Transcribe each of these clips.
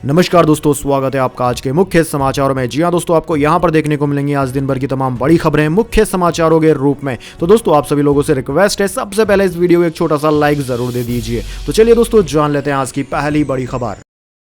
नमस्कार दोस्तों, स्वागत है आपका आज के मुख्य समाचारों में। जी हां दोस्तों, आपको यहां पर देखने को मिलेंगी आज दिन भर की तमाम बड़ी खबरें मुख्य समाचारों के रूप में। तो दोस्तों, आप सभी लोगों से रिक्वेस्ट है, सबसे पहले इस वीडियो को एक छोटा सा लाइक जरूर दे दीजिए। तो चलिए दोस्तों, जान लेते हैं आज की पहली बड़ी खबर।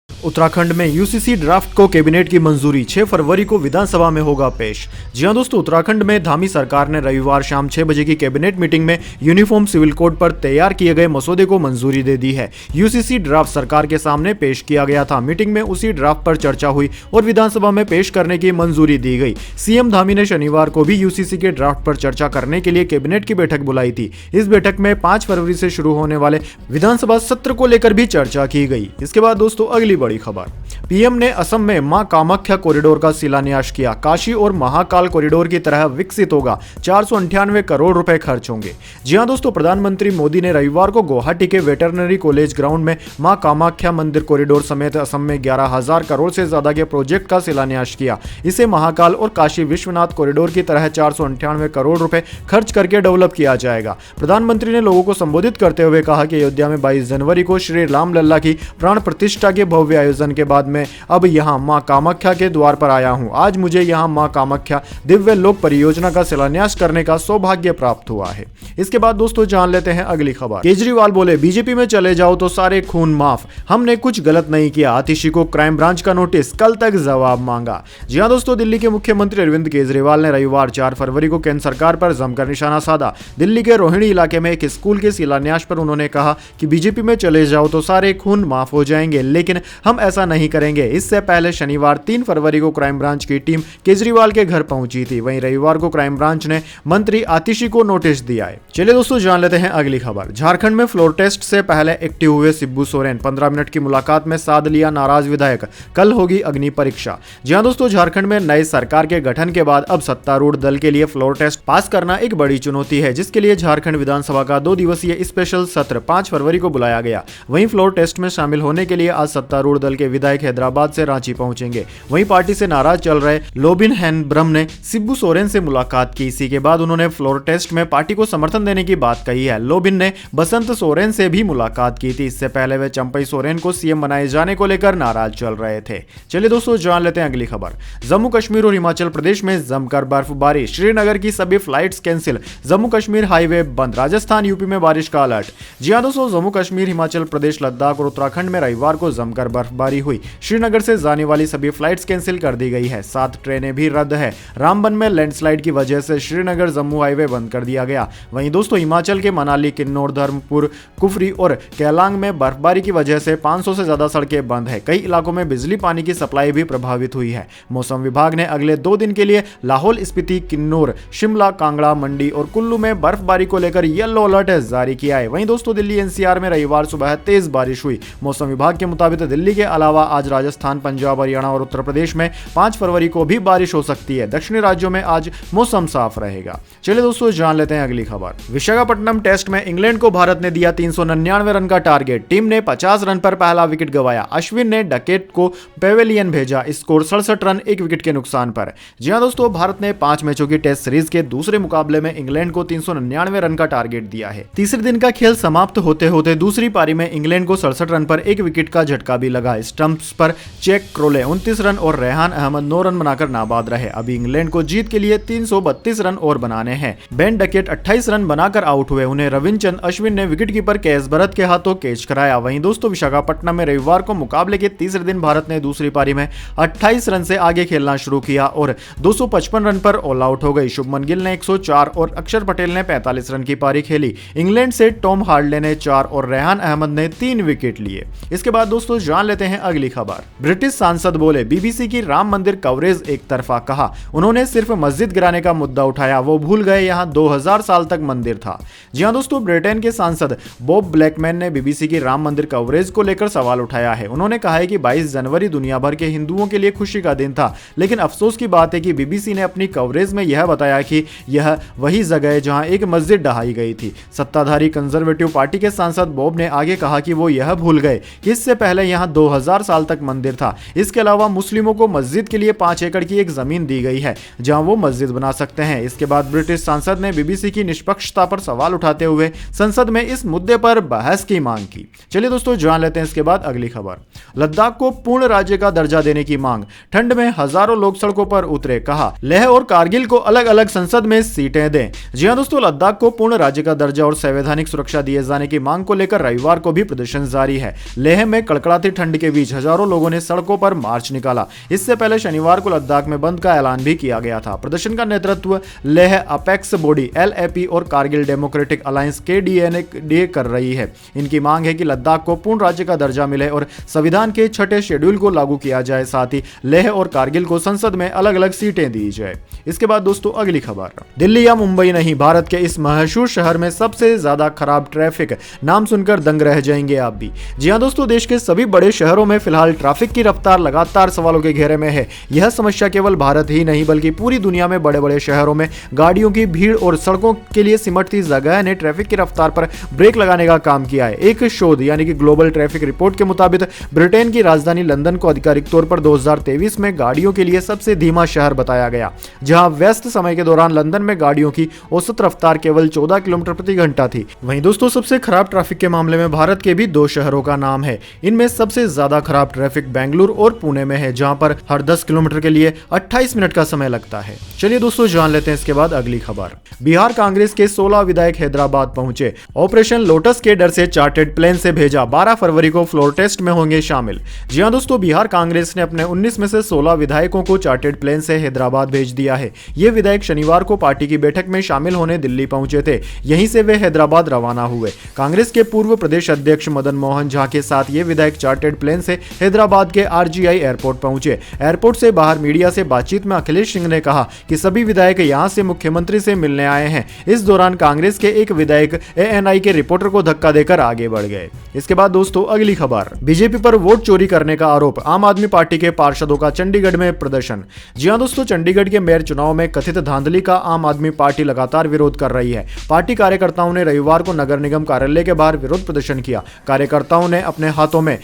उत्तराखंड में यूसीसी ड्राफ्ट को कैबिनेट की मंजूरी, 6 फरवरी को विधानसभा में होगा पेश। जी हां दोस्तों, उत्तराखंड में धामी सरकार ने रविवार शाम 6 बजे की कैबिनेट मीटिंग में यूनिफॉर्म सिविल कोड पर तैयार किए गए मसौदे को मंजूरी दे दी है। यूसीसी ड्राफ्ट सरकार के सामने पेश किया गया था। मीटिंग में उसी ड्राफ्ट पर चर्चा हुई और विधानसभा में पेश करने की मंजूरी दी गई। सीएम धामी ने शनिवार को भी यूसीसी के ड्राफ्ट पर चर्चा करने के लिए कैबिनेट की बैठक बुलाई थी। इस बैठक में 5 फरवरी से शुरू होने वाले विधानसभा सत्र को लेकर भी चर्चा की गई। इसके बाद दोस्तों, अगली बड़ी खबर। पीएम ने असम में मां कामाख्या कॉरिडोर का शिलान्यास किया। काशी और महाकाल कॉरिडोर की तरह विकसित होगा। 498 करोड़ रुपए खर्च होंगे। जी हां दोस्तों, प्रधानमंत्री मोदी ने रविवार को गुवाहाटी के वेटरनरी कॉलेज ग्राउंड में मां कामाख्या मंदिर कॉरिडोर समेत असम में 11,000 करोड़ से ज्यादा के प्रोजेक्ट का शिलान्यास किया। इसे महाकाल और काशी विश्वनाथ कॉरिडोर की तरह 498 करोड़ रुपए खर्च करके डेवलप किया जाएगा। प्रधानमंत्री ने लोगों को संबोधित करते हुए कहा कि अयोध्या में 22 जनवरी को श्री राम लल्ला की प्राण प्रतिष्ठा के भव्य आयोजन के बाद मैं अब यहां मां कामाख्या के द्वार पर आया हूं। आज मुझे यहां मां कामाख्या दिव्य लोक परियोजना का शिलान्यास करने का सौभाग्य प्राप्त हुआ है। इसके बाद दोस्तों, जान लेते हैं अगली खबर। केजरीवाल बोले, बीजेपी में चले जाओ तो सारे खून माफ, हमने कुछ गलत नहीं किया। आतिशी को क्राइम ब्रांच का नोटिस, कल तक जवाब मांगा। जी हां दोस्तों, दिल्ली के मुख्यमंत्री अरविंद केजरीवाल ने रविवार 4 फरवरी को केंद्र सरकार पर जमकर निशाना साधा। दिल्ली के रोहिणी इलाके में एक स्कूल के शिलान्यास पर उन्होंने कहा कि बीजेपी में चले जाओ तो सारे खून माफ हो जाएंगे, लेकिन हम ऐसा नहीं करेंगे। इससे पहले शनिवार 3 फरवरी को क्राइम ब्रांच की टीम केजरीवाल के घर पहुंची थी। वहीं रविवार को क्राइम ब्रांच ने मंत्री आतिशी को नोटिस दिया है। चलिए दोस्तों, जान लेते हैं अगली खबर। झारखंड में फ्लोर टेस्ट से पहले एक्टिव हुए शिबू सोरेन, 15 मिनट की मुलाकात में साध लिया नाराज विधायक, कल होगी अग्नि परीक्षा। जी हां दोस्तों, झारखंड में नई सरकार के गठन के बाद अब सत्तारूढ़ दल के लिए फ्लोर टेस्ट पास करना एक बड़ी चुनौती है, जिसके लिए झारखंड विधानसभा का 2 दिवसीय स्पेशल सत्र 5 फरवरी को बुलाया गया। वहीं फ्लोर टेस्ट में शामिल होने के लिए आज सत्तारूढ़ दल के विधायक हैदराबाद से रांची पहुंचेंगे। वहीं पार्टी से नाराज चल रहे लोबिन हेनब्रम ने शिबू सोरेन से मुलाकात की। इसी के बाद उन्होंने फ्लोर टेस्ट में पार्टी को समर्थन देने की बात कही है। लोबिन ने बसंत सोरेन से भी मुलाकात की थी। इससे पहले वे चंपई सोरेन को सीएम बनाए जाने को लेकर नाराज चल रहे थे। चलिए दोस्तों, जान लेते हैं अगली खबर। जम्मू कश्मीर और हिमाचल प्रदेश में जमकर बर्फबारी, श्रीनगर की सभी flights cancel, Jammu Kashmir highway बंद, राजस्थान यूपी में बारिश का अलर्ट। जी हां दोस्तों, जम्मू कश्मीर, हिमाचल प्रदेश, लद्दाख और उत्तराखंड में रविवार को जमकर बर्फबारी हुई। श्रीनगर से जाने वाली सभी फ्लाइट्स कैंसिल कर दी गई है। 7 ट्रेनें भी रद्द है। रामबन में लैंडस्लाइड की वजह से श्रीनगर जम्मू हाईवे बंद कर दिया गया। वहीं दोस्तों, हिमाचल के मनाली, किन्नौर, धर्मपुर, कुफरी और केलांग में बर्फबारी की वजह से 500 से ज्यादा सड़कें बंद है। कई इलाकों में बिजली पानी की सप्लाई भी प्रभावित हुई है। मौसम विभाग ने अगले 2 दिन के लिए लाहौल स्पीति, किन्नौर, शिमला, कांगड़ा, मंडी और कुल्लू में बर्फबारी को लेकर येलो अलर्ट जारी किया है। वहीं दोस्तों, दिल्ली एनसीआर में रविवार सुबह तेज बारिश हुई। मौसम विभाग के मुताबिक दिल्ली के अलावा आज राजस्थान, पंजाब, हरियाणा और उत्तर प्रदेश में 5 फरवरी को भी बारिश हो सकती है। दक्षिणी राज्यों में आज मौसम साफ रहेगा। चलिए दोस्तों, जान लेते हैं अगली खबर। विशाखापट्टनम टेस्ट में इंग्लैंड को भारत ने दिया 399 रन का टारगेट। टीम ने 50 रन पर पहला विकेट गंवाया। अश्विन ने डकेट को पेवेलियन भेजा। स्कोर 67 रन 1 विकेट के नुकसान पर। जी हां दोस्तों, भारत ने 5 मैचों की टेस्ट सीरीज के दूसरे मुकाबले में इंग्लैंड को 399 रन का टारगेट दिया है। तीसरे दिन का खेल समाप्त होते होते दूसरी पारी में इंग्लैंड को 67 रन पर 1 विकेट का झटका भी लगा। स्टंप्स पर चेक क्रोले 29 रन और रेहान अहमद 9 रन बनाकर नाबाद रहे। अभी इंग्लैंड को जीत के लिए 332 रन और बनाने हैं। बेन डकेट 28 रन बनाकर आउट हुए। उन्हें रविचंद्रन अश्विन ने विकेटकीपर केएस भरत के हाथों कैच कराया। वहीं दोस्तों, विशाखापट्टनम में रविवार को मुकाबले के तीसरे दिन भारत ने दूसरी पारी में 28 रन से आगे खेलना शुरू किया और 255 रन पर ऑल आउट हो गई। शुभमन गिल ने 104 और अक्षर पटेल ने 45 रन की पारी खेली। इंग्लैंड से टॉम हार्डले ने 4 और रेहान अहमद ने 3 विकेट लिए। इसके बाद दोस्तों, जान लेते हैं अगली खबर। ब्रिटिश सांसद बोले, बीबीसी की राम मंदिर कवरेज एक तरफा। कहा, उन्होंने सिर्फ मस्जिद गिराने का मुद्दा उठाया, वो भूल गए यहां 2000 साल तक मंदिर था। जी हां दोस्तों, ब्रिटेन के सांसद बॉब ब्लैकमैन ने बीबीसी की राम मंदिर कवरेज को लेकर सवाल उठाया है। उन्होंने कहा है कि 22 जनवरी दुनिया भर के हिंदुओं के लिए खुशी का दिन था, लेकिन अफसोस की बात है कि बीबीसी ने अपनी कवरेज में यह बताया कि यह वही जगह है जहां एक मस्जिद ढहाई गई थी। सत्ताधारी कंजर्वेटिव पार्टी के सांसद बॉब ने आगे कहा कि वो यह भूल गए कि इससे पहले यहां 2000 साल तक मंदिर था। इसके अलावा मुस्लिमों को मस्जिद के लिए 5 एकड़ की एक जमीन दी गई है जहां वो मस्जिद बना सकते हैं। इसके बाद ब्रिटिश सांसद ने बीबीसी की निष्पक्षता पर सवाल उठाते हुए संसद में इस मुद्दे पर बहस की मांग की। चलिए दोस्तों जान लेते हैं इसके बाद अगली खबर। लद्दाख को पूर्ण राज्य का दर्जा देने की मांग, ठंड में हजारों लोग सड़कों पर उतरे, कहा लेह और कारगिल को अलग अलग संसद में सीटें दें। जी हां दोस्तों, लद्दाख को पूर्ण राज्य का दर्जा और संवैधानिक सुरक्षा दिए जाने की मांग को लेकर रविवार को भी प्रदर्शन जारी है। लेह में कड़कड़ाती ठंड के बीच हजारों लोगों ने सड़कों पर मार्च निकाला। इससे पहले शनिवार को लद्दाख में बंद का ऐलान भी किया गया था। प्रदर्शन का नेतृत्व लेह अपेक्स बॉडी LAP और कारगिल डेमोक्रेटिक अलायंस KDA कर रही है। इनकी मांग है कि लद्दाख को पूर्ण राज्य का दर्जा मिले और संविधान के 6ठे शेड्यूल को लागू किया जाए। साथ ही लेह और कारगिल को संसद में अलग अलग सीटें दी जाए। इसके बाद दोस्तों अगली खबर। दिल्ली या मुंबई नहीं, भारत के इस मशहूर शहर में सबसे ज्यादा खराब ट्रैफिक, नाम सुनकर दंग रह जाएंगे आप भी। जी हां दोस्तों, देश के सभी बड़े शहरों में फिलहाल ट्रैफिक की रफ्तार लगातार सवालों के घेरे में है। यह समस्या केवल भारत ही नहीं बल्कि पूरी दुनिया में बड़े बड़े शहरों में गाड़ियों की भीड़ और सड़कों के लिए सिमटती जगह ने ट्रैफिक की रफ्तार पर ब्रेक लगाने का काम किया है। एक शोध यानी कि ग्लोबल ट्रैफिक रिपोर्ट के मुताबिक ब्रिटेन की राजधानी लंदन को आधिकारिक तौर पर 2023 में गाड़ियों के लिए सबसे धीमा शहर बताया गया, जहां व्यस्त समय के दौरान लंदन में गाड़ियों की औसत रफ्तार केवल 14 किलोमीटर प्रति घंटा थी। वहीं दोस्तों सबसे खराब ट्रैफिक के मामले में भारत के भी 2 शहरों का नाम है। इनमें सबसे ज्यादा खराब ट्रैफिक बेंगलुरु और पुणे में है, जहां पर हर 10 किलोमीटर के लिए 28 मिनट का समय लगता है। चलिए दोस्तों जान लेते हैं इसके बाद अगली खबर। बिहार कांग्रेस के 16 विधायक हैदराबाद पहुंचे, ऑपरेशन लोटस के डर से चार्टर्ड प्लेन से भेजा, 12 फरवरी को फ्लोर टेस्ट में होंगे शामिल। जी हां दोस्तों, बिहार कांग्रेस ने अपने 19 में से 16 विधायकों को चार्टर्ड प्लेन से हैदराबाद भेज दिया है। ये विधायक शनिवार को पार्टी की बैठक में शामिल होने दिल्ली पहुंचे थे, यहीं से वे हैदराबाद रवाना हुए। कांग्रेस के पूर्व प्रदेश अध्यक्ष मदन मोहन झा के साथ ये विधायक चार्टर्ड प्लेन से हैदराबाद के RGI एयरपोर्ट पहुंचे। एयरपोर्ट से बाहर मीडिया से बातचीत में अखिलेश सिंह ने कहा कि सभी विधायक यहां से मुख्यमंत्री से मिलने आए हैं। इस दौरान कांग्रेस के एक विधायक ANI के रिपोर्टर को धक्का देकर आगे बढ़ गए। इसके बाद दोस्तों अगली खबर। बीजेपी पर वोट चोरी करने का आरोप, आम आदमी पार्टी के पार्षदों का चंडीगढ़ में प्रदर्शन। जी हां दोस्तों, चंडीगढ़ के मेयर चुनाव में कथित धांधली का आम आदमी पार्टी लगातार विरोध कर रही है। पार्टी कार्यकर्ताओं ने रविवार को नगर निगम कार्यालय के बाहर विरोध प्रदर्शन किया। कार्यकर्ताओं ने अपने हाथों में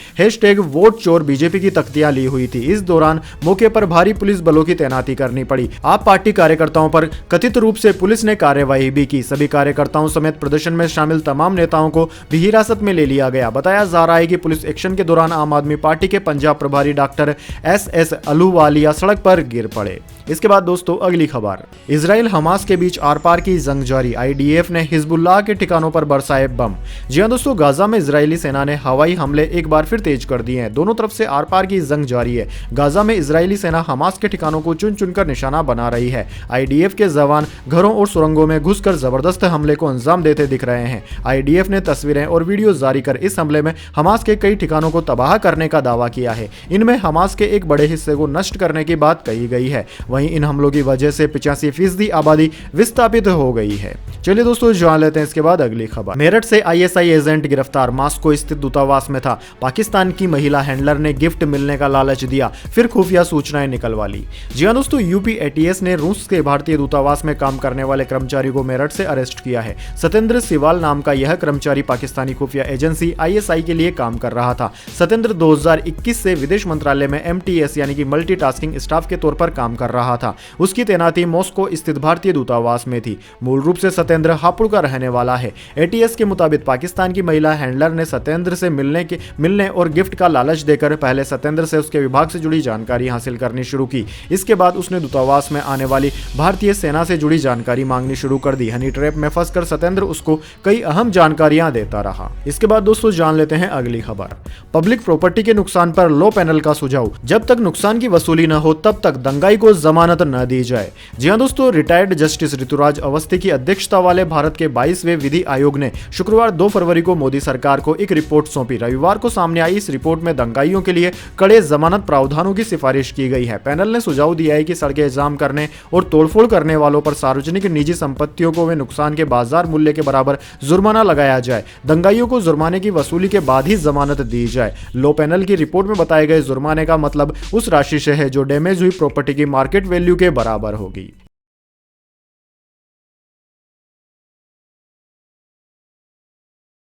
#वोट चोर बीजेपी की तख्तियां ली हुई थी। इस दौरान मौके पर भारी पुलिस बलों की तैनाती करनी पड़ी। आप पार्टी कार्यकर्ताओं पर कथित रूप से पुलिस ने कार्रवाई भी की। सभी कार्यकर्ताओं समेत प्रदर्शन में शामिल तमाम नेताओं को भी हिरासत में ले लिया गया। बताया जा रहा है कि पुलिस एक्शन के दौरान आम आदमी पार्टी के पंजाब प्रभारी डॉक्टर SS अहलूवालिया सड़क पर गिर पड़े। इसके बाद दोस्तों अगली खबर। इजराइल हमास के बीच आर पार की जंग जारी, IDF ने हिजबुल्लाह के ठिकानों पर बरसाए बम। जी हां दोस्तों, गाजा में इजरायली सेना ने हवाई हमले एक बार फिर तेज कर दिए हैं। दोनों तरफ से आर पार की जंग जारी है। गाजा में इजरायली सेना हमास के ठिकानों को चुन चुनकर निशाना बना रही है। IDF के जवान घरों और सुरंगों में घुसकर जबरदस्त हमले को अंजाम देते दिख रहे हैं। IDF ने तस्वीरें और वीडियो जारी कर इस हमले में हमास के कई ठिकानों को तबाह करने का दावा किया है। इनमें हमास के एक बड़े हिस्से को नष्ट करने की बात कही गई है। वहीं इन हमलों की वजह से 85% आबादी विस्थापित हो गई है। चलिए दोस्तों जान लेते हैं इसके बाद अगली खबर। मेरठ से ISI एजेंट गिरफ्तार, मास्को स्थित दूतावास में था। पाकिस्तान की महिला हैंडलर ने गिफ्ट मिलने का लालच दिया, फिर खुफिया सूचनाएं निकलवा ली। जी हां दोस्तों, UP ATS ने रूस के भारतीय दूतावास में काम करने वाले कर्मचारी को मेरठ से अरेस्ट किया है। सत्येंद्र सिवाल नाम का यह कर्मचारी पाकिस्तानी खुफिया एजेंसी ISI के लिए काम कर रहा था। सत्येंद्र 2021 से विदेश मंत्रालय में MTS यानी कि मल्टीटास्किंग स्टाफ के तौर पर काम कर रहा था। उसकी तैनाती मॉस्को स्थित भारतीय दूतावास में थी। मूल रूप से सत्येंद्र हापुड़ का रहने वाला है। ATS के मुताबिक पाकिस्तान की महिला हैंडलर ने सत्येंद्र से मिलने और गिफ्ट का लालच देकर पहले सत्येंद्र से उसके विभाग से जुड़ी जानकारी हासिल करनी शुरू की। इसके बाद उसने दूतावास में आने वाली भारतीय सेना से जुड़ी जानकारी मांगनी शुरू कर दी। हनी ट्रैप में फंसकर सत्येंद्र उसको कई अहम जानकारियां देता रहा। इसके बाद दोस्तों जान लेते हैं अगली खबर। पब्लिक प्रॉपर्टी के नुकसान पर लॉ पैनल का सुझाव, जब तक नुकसान की वसूली न हो तब तक दंगाई को जमानत न दी जाए। जी हां दोस्तों, रिटायर्ड जस्टिस ऋतुराज अवस्थी की अध्यक्षता वाले भारत के 22वें विधि आयोग ने शुक्रवार 2 फरवरी को मोदी सरकार को एक रिपोर्ट सौंपी। रविवार को सामने आई इस रिपोर्ट में दंगाइयों के लिए कड़े जमानत प्रावधानों की सिफारिश की गई है। पैनल ने सुझाव दिया है कि सड़कें जाम करने और तोड़फोड़ करने वालों पर सार्वजनिक निजी संपत्तियों को वे नुकसान के बाजार मूल्य के बराबर जुर्माना लगाया जाए। दंगाइयों को जुर्माने की वसूली के बाद ही जमानत दी जाए। लॉ पैनल की रिपोर्ट में बताए गए जुर्माने का मतलब उस राशि से है जो डैमेज हुई प्रॉपर्टी की मार्केट वैल्यू के बराबर होगी।